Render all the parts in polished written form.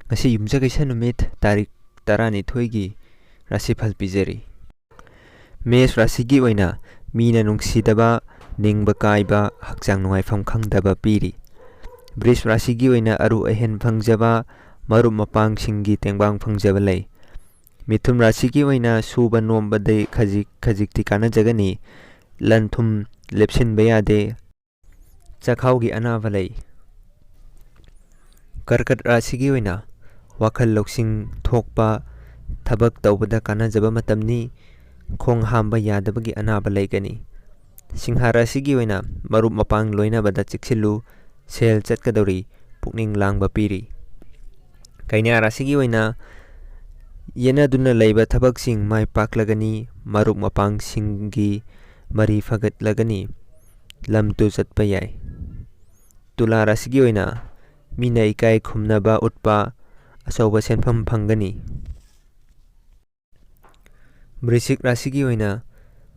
ngasi yumjagaisa numit tarik 12 gi rashifal pijari. Mesh Rashi gi oina mina nungsidaba ningba kaiba hakchang nungaifam khangdaba piri. Brish Rashi gi oina aru ahen phangjaba marup mapang singgi tengbang phangjaba lay. Mithun Rashi gi oina suba nombade khajik tikana jagani lanthum lepsin bayade chakhau gi anava lay. Karkat Rashi gi oina wakhal loksing thokpa thabak tawbada kana jaba matamni khong hamba yadabagi anaba laygani. Singha Rashi gi oina marup mapang loina bada chiksilu sel chatkadori pukning langba piri. Kainya Rashi gi oina yenaduna layba thabak sing mai paklagani marup mapang singgi mari fagat lagani lamtu chatpa yai. Tula Rashi gi oina mina ikai khumnaba utpa asoba senpham phangani. Brishik Rashi gi oina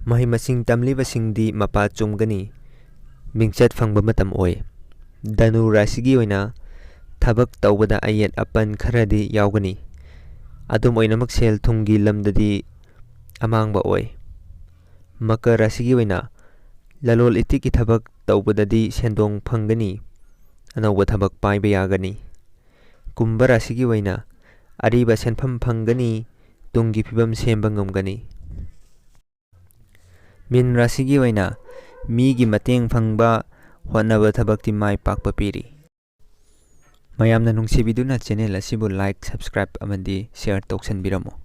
mahi masing tamliba singdi mapa chumgani mingchat phangba matam oi. Danu Rashi gi oina thabak tawbada ayet apan kharadi yaugani. Adum oinamak sel thumgi lamdadi amangba oi. Makar Rashi gi oina lalol itiki thabak tawbadadi sendong phangani anawba thabak paiba yagani. Kumbha Rashi gi oina ariba senpham phangani tungi phibam semba ngamgani. Min Rashi gi oina migi mateng phangba hotnaba thabakti mai pakpa piri. Mayamna nungsibiduna channel asibu like, subscribe amandi share toksanbiramo.